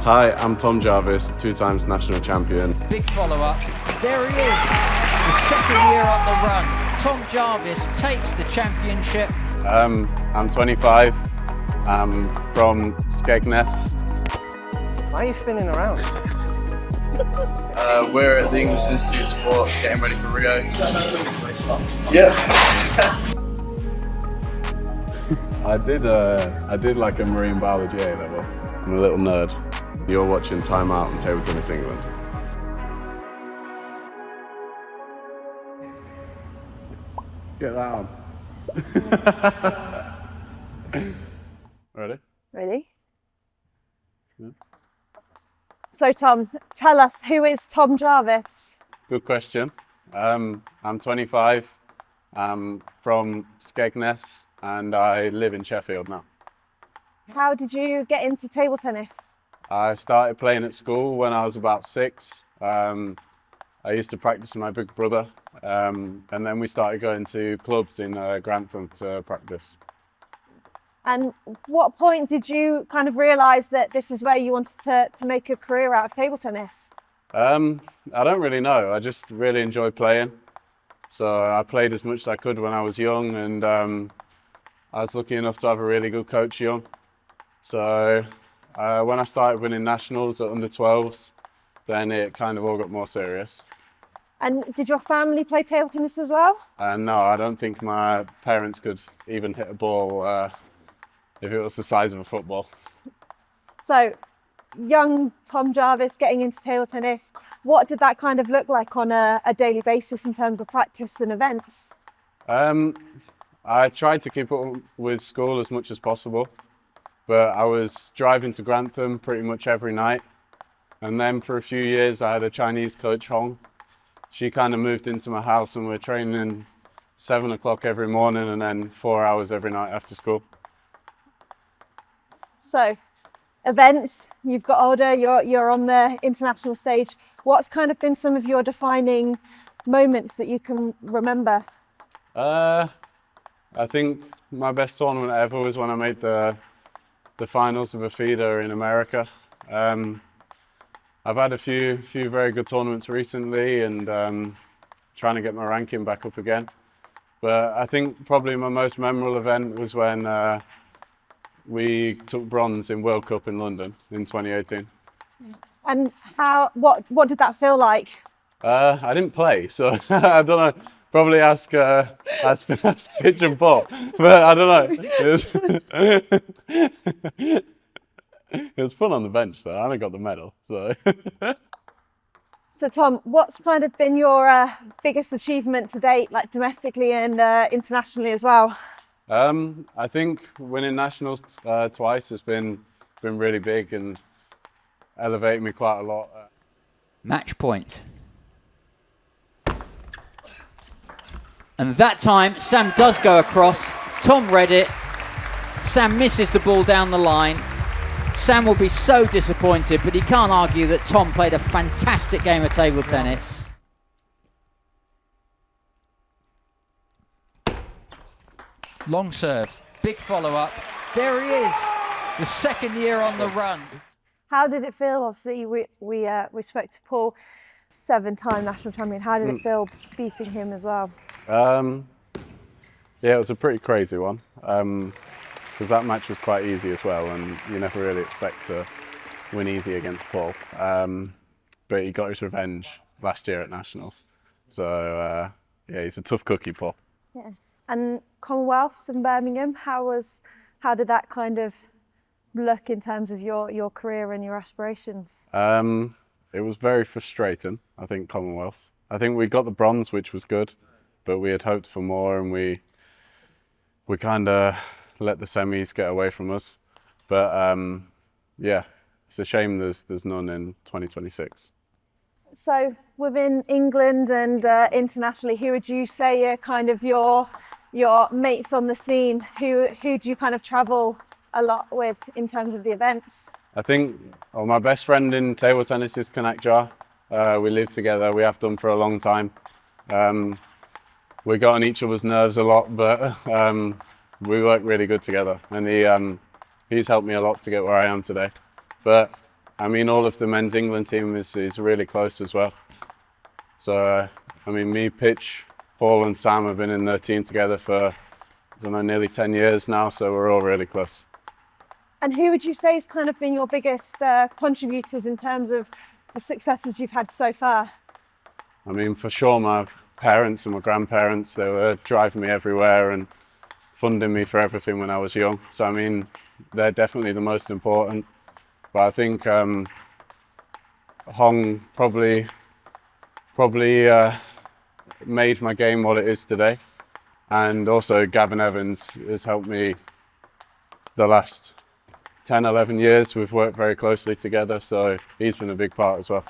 Hi, I'm Tom Jarvis, 2 times national champion. Big follow-up. There he is, the second year on the run. Tom Jarvis takes the championship. I'm 25. I'm from Skegness. Why are you spinning around? We're at the English Institute of Sport, getting ready for Rio. Yeah. I did like a marine biology A level. I'm a little nerd. You're watching Time Out on Table Tennis England. Get that on. Ready? Ready? Yeah. So Tom, tell us, who is Tom Jarvis? Good question. I'm 25. I'm from Skegness and I live in Sheffield now. How did you get into table tennis? I started playing at school when I was about 6. I used to practice with my big brother, and then we started going to clubs in Grantham to practice. And what point did you kind of realise that this is where you wanted to make a career out of table tennis? I don't really know. I just really enjoy playing. So I played as much as I could when I was young, and I was lucky enough to have a really good coach young. So when I started winning nationals at under 12s, then it kind of all got more serious. And did your family play table tennis as well? No, I don't think my parents could even hit a ball if it was the size of a football. So, young Tom Jarvis getting into table tennis, what did that kind of look like on a daily basis in terms of practice and events? I tried to keep up with school as much as possible, but I was driving to Grantham pretty much every night. And then for a few years, I had a Chinese coach, Hong. She kind of moved into my house and we're training 7 o'clock every morning and then 4 hours every night after school. So, events, you've got older, you're on the international stage. What's kind of been some of your defining moments that you can remember? I think my best tournament ever was when I made the finals of a feeder in America. I've had a few very good tournaments recently and trying to get my ranking back up again. But I think probably my most memorable event was when we took bronze in World Cup in London in 2018. And what did that feel like? I didn't play, so I don't know. Probably ask Pitch and Paul, but I don't know. It was fun on the bench though. I only got the medal. So. So Tom, what's kind of been your biggest achievement to date, like domestically and internationally as well? I think winning nationals twice has been really big and elevated me quite a lot. Match point. And that time, Sam does go across. Tom read it. Sam misses the ball down the line. Sam will be so disappointed, but he can't argue that Tom played a fantastic game of table tennis. Long serve, big follow-up. There he is, the second year on the run. How did it feel? Obviously, we spoke to Paul, 7-time national champion. How did it feel beating him as well? Yeah, it was a pretty crazy one. Because that match was quite easy as well, and you never really expect to win easy against Paul. But he got his revenge last year at Nationals. So yeah, he's a tough cookie, Paul. Yeah. And Commonwealths in Birmingham, how did that kind of look in terms of your career and your aspirations? It was very frustrating, I think, Commonwealths. I think we got the bronze, which was good, but we had hoped for more, and we kind of let the semis get away from us. But yeah, it's a shame there's none in 2026. So within England and internationally, who would you say are kind of your mates on the scene? Who do you kind of travel a lot with in terms of the events? I think my best friend in table tennis is Kanak Jar. We live together, we have done for a long time. We got on each other's nerves a lot, but we work really good together, and he's helped me a lot to get where I am today. But I mean, all of the men's England team is really close as well. So, I mean, me, Pitch, Paul and Sam have been in the team together for, I don't know, nearly 10 years now, so we're all really close. And who would you say has kind of been your biggest contributors in terms of the successes you've had so far? I mean, for sure, my parents and my grandparents, they were driving me everywhere and funding me for everything when I was young. So, I mean, they're definitely the most important. But I think Hong probably made my game what it is today. And also Gavin Evans has helped me the last 10, 11 years. We've worked very closely together, so he's been a big part as well.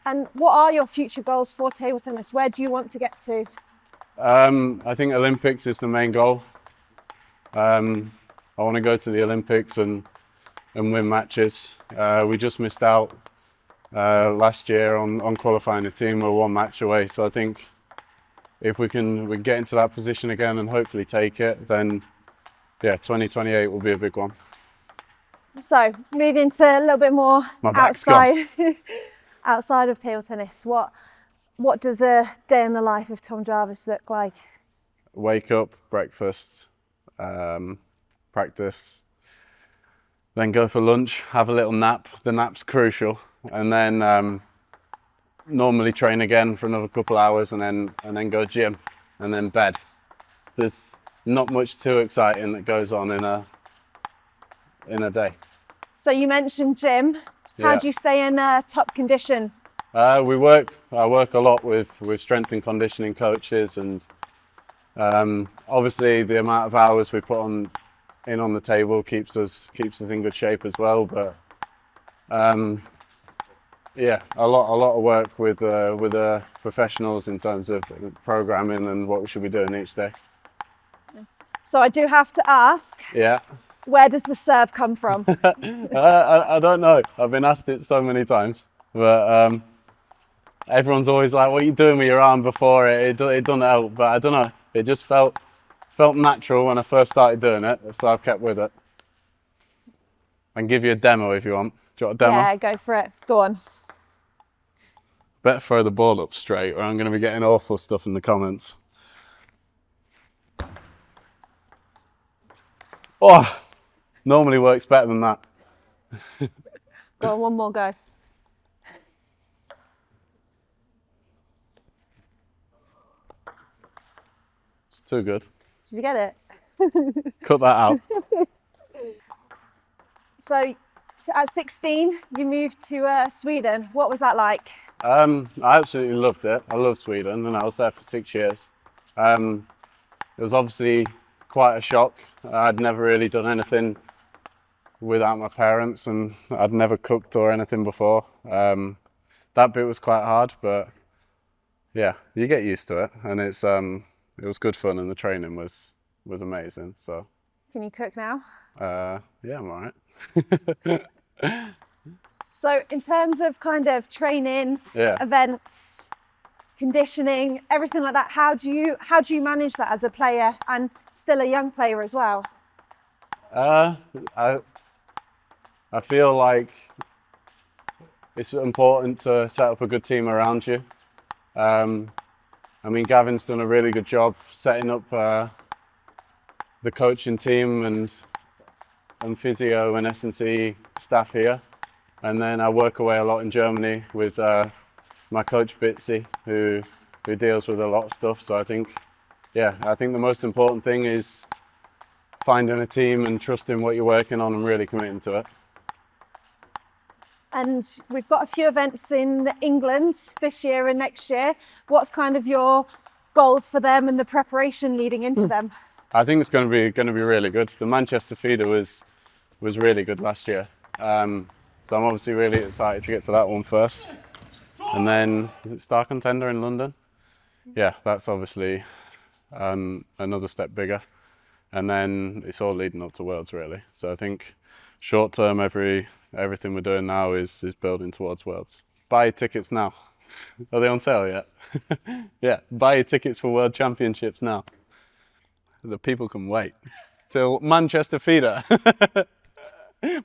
And what are your future goals for table tennis? Where do you want to get to? I think Olympics is the main goal. I want to go to the Olympics and win matches. We just missed out last year on qualifying a team. We're one match away, so I think if we can get into that position again and hopefully take it, then yeah, 2028 will be a big one. So moving to a little bit more My back's gone. outside of table tennis, what does a day in the life of Tom Jarvis look like? Wake up, breakfast, practice, then go for lunch, have a little nap. The nap's crucial, and then normally train again for another couple hours, and then go gym, and then bed. There's not much too exciting that goes on in a day. So you mentioned gym. How Yeah. do you stay in top condition? I work a lot with strength and conditioning coaches, and obviously the amount of hours we put on the table keeps us in good shape as well. But yeah, a lot of work with professionals in terms of programming and what we should be doing each day. So I do have to ask, Yeah. where does the serve come from? I don't know. I've been asked it so many times, but everyone's always like, "What are you doing with your arm before it? It doesn't help." But I don't know. It just felt natural when I first started doing it, so I've kept with it. I can give you a demo if you want. Do you want a demo? Yeah, go for it. Go on. Better throw the ball up straight, or I'm going to be getting awful stuff in the comments. Oh, normally works better than that. Go on, one more go. It's too good. Did you get it? Cut that out. So at 16, you moved to Sweden. What was that like? I absolutely loved it. I love Sweden, and I was there for 6 years. It was obviously quite a shock. I'd never really done anything without my parents, and I'd never cooked or anything before. That bit was quite hard, but yeah, you get used to it, and it was good fun, and the training was amazing. So Can you cook now? yeah, I'm all right. So in terms of kind of training, Yeah. events, conditioning, everything like that, how do you manage that as a player and still a young player as well? I feel like it's important to set up a good team around you. I mean, Gavin's done a really good job setting up the coaching team and physio and S&C staff here. And then I work away a lot in Germany with my coach Bitsy, who deals with a lot of stuff. So I think the most important thing is finding a team and trusting what you're working on and really committing to it. And we've got a few events in England this year and next year. What's kind of your goals for them and the preparation leading into them? I think it's going to be really good. The Manchester feeder was really good last year, so I'm obviously really excited to get to that one first. And then is it Star Contender in London? Yeah, that's obviously another step bigger. And then it's all leading up to Worlds really. So I think short term, everything we're doing now is building towards Worlds. Buy your tickets now. Are they on sale yet? Yeah, buy your tickets for World Championships now. The people can wait till Manchester feeder.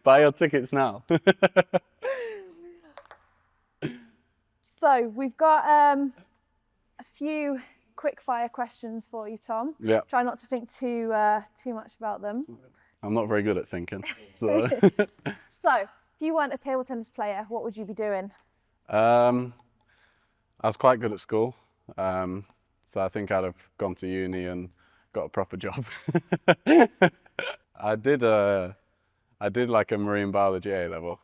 Buy your tickets now. So we've got a few quickfire questions for you, Tom. Yeah. Try not to think too much about them. I'm not very good at thinking. So, So, if you weren't a table tennis player, what would you be doing? I was quite good at school. So I think I'd have gone to uni and got a proper job. I did like a marine biology A level.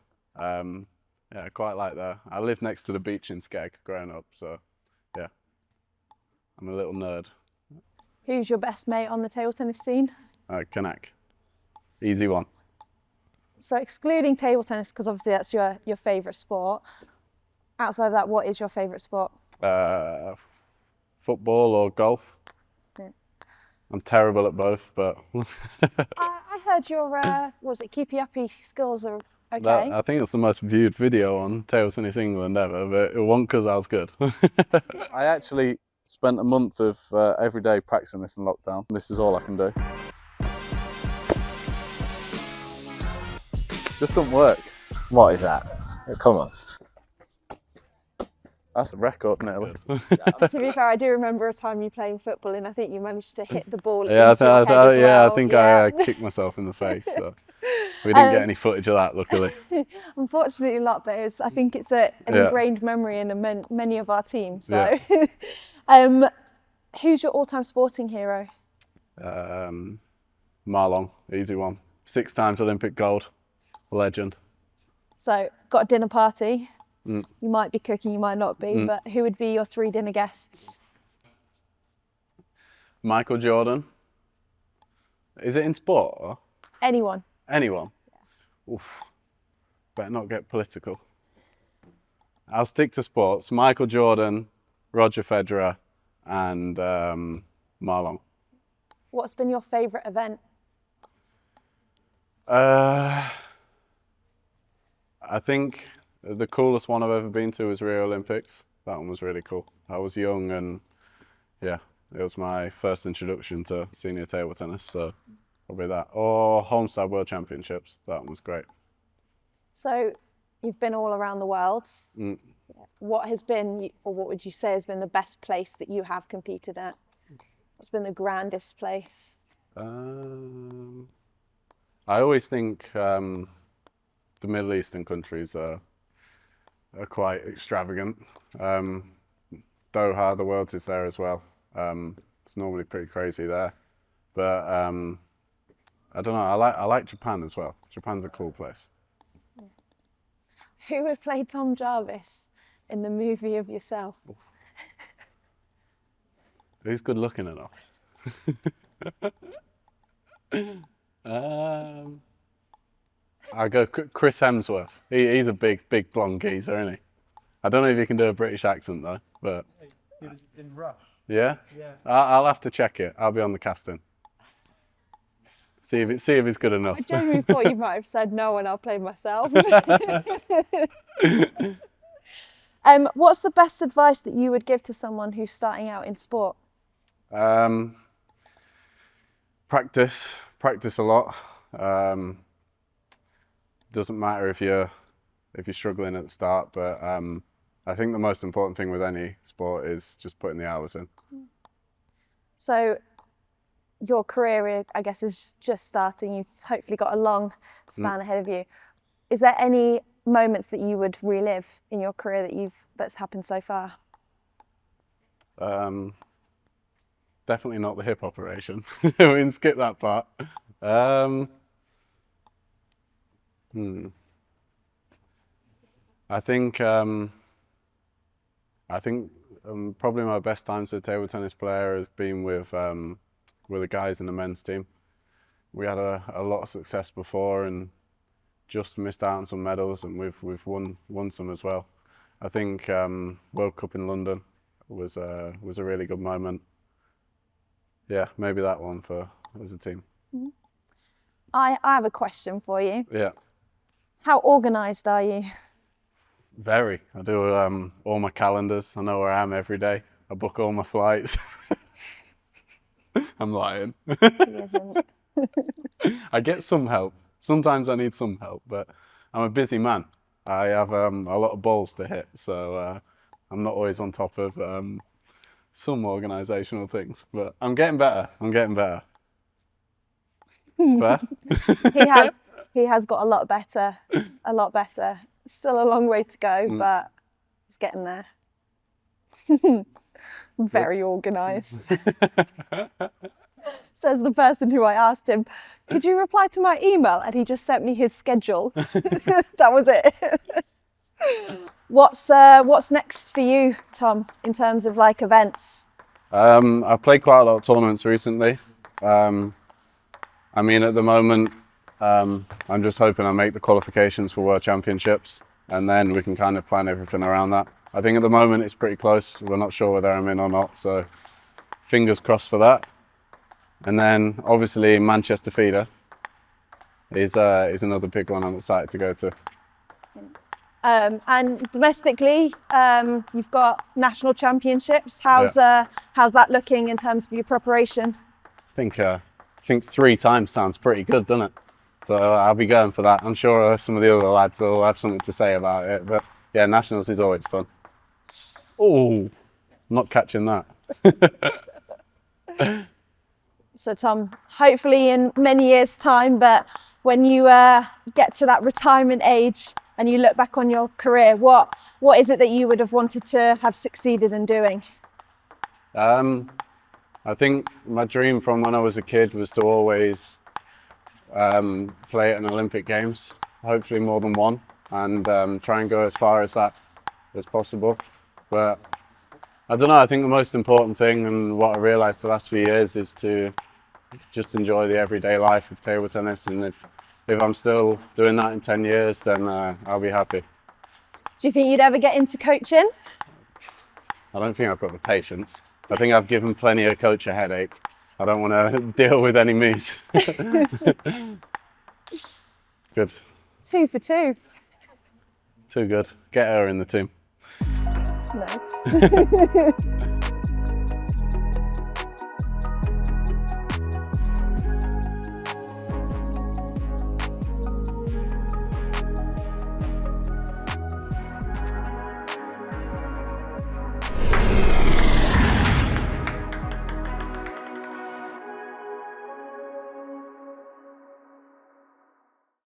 Yeah, I quite like that. I lived next to the beach in Skeg growing up, so yeah, I'm a little nerd. Who's your best mate on the table tennis scene? Kanak, easy one. So excluding table tennis, because obviously that's your favourite sport. Outside of that, what is your favourite sport? Football or golf. Yeah. I'm terrible at both, but I heard your was it keepy uppy skills are okay. I think it's the most viewed video on Table Tennis England ever, but it wasn't because I was good. I actually spent a month of every day practicing this in lockdown. This is all I can do. Just don't work. What is that? Come on. That's a record nearly. To be fair, I do remember a time you playing football, and I think you managed to hit the ball into Yeah, your head as yeah, well. I think I kicked myself in the face. So we didn't get any footage of that, luckily. Unfortunately not, but I think it's an ingrained memory in many of our teams. So, who's your all-time sporting hero? Marlon, easy one. 6 times Olympic gold, legend. So, got a dinner party. You might be cooking, you might not be, but who would be your 3 dinner guests? Michael Jordan. Is it in sport? Or? Anyone. Anyone? Yeah. Oof. Better not get political. I'll stick to sports. Michael Jordan, Roger Federer, and Marlon. What's been your favourite event? I think the coolest one I've ever been to was Rio Olympics. That one was really cool. I was young and yeah, it was my first introduction to senior table tennis, so probably that. Or Homestead World Championships, that one was great. So you've been all around the world. What has been, or what would you say has been the best place that you have competed at? What's been the grandest place? I always think the Middle Eastern countries are quite extravagant. Doha, the Worlds is there as well. It's normally pretty crazy there, but I don't know. I like Japan as well. Japan's a cool place. Who would play Tom Jarvis in the movie of yourself? Who's good looking enough? I go Chris Hemsworth. He's a big blonde geezer, isn't he? I don't know if he can do a British accent though, but He was in Rush. yeah. Yeah. I'll have to check it. I'll be on the casting. See if it's good enough. I genuinely thought you might have said no, and I'll play myself. What's the best advice that you would give to someone who's starting out in sport? Practice a lot. Doesn't matter if you're struggling at the start, but I think the most important thing with any sport is just putting the hours in. So your career, I guess, is just starting. You've hopefully got a long span ahead of you. Is there any moments that you would relive in your career that's happened so far? Definitely not the hip operation. We can skip that part. I think probably my best times as a table tennis player has been with the guys in the men's team. We had a lot of success before and just missed out on some medals, and we've won some as well. I think World Cup in London was a really good moment. Yeah, maybe that one as a team. I have a question for you. Yeah. How organised are you? Very. I do all my calendars. I know where I am every day. I book all my flights. I'm lying. He isn't. I get some help. Sometimes I need some help, but I'm a busy man. I have a lot of balls to hit, so I'm not always on top of some organisational things, but I'm getting better. I'm getting better. Fair? He has got a lot better, a lot better. Still a long way to go, but he's getting there. Very organised. Says the person who I asked him, could you reply to my email? And he just sent me his schedule. That was it. What's next for you, Tom, in terms of like events? I've played quite a lot of tournaments recently. I mean, at the moment, I'm just hoping I make the qualifications for World Championships, and then we can kind of plan everything around that. I think at the moment it's pretty close. We're not sure whether I'm in or not, so fingers crossed for that. And then obviously Manchester Feeder is another big one I'm excited to go to. And domestically, you've got national championships. How's that looking in terms of your preparation? I think 3 times sounds pretty good, doesn't it? So I'll be going for that. I'm sure some of the other lads will have something to say about it. But yeah, nationals is always fun. Oh, not catching that. So Tom, hopefully in many years' time, but when you get to that retirement age and you look back on your career, what is it that you would have wanted to have succeeded in doing? I think my dream from when I was a kid was to always play at an Olympic Games, hopefully more than one, and try and go as far as that as possible. But I don't know, I think the most important thing and what I realised the last few years is to just enjoy the everyday life of table tennis, and if I'm still doing that in 10 years, then I'll be happy. Do you think you'd ever get into coaching? I don't think I've got the patience. I think I've given plenty of coach a headache. I don't want to deal with any me's. Good. 2 for 2. Too good. Get her in the team. No.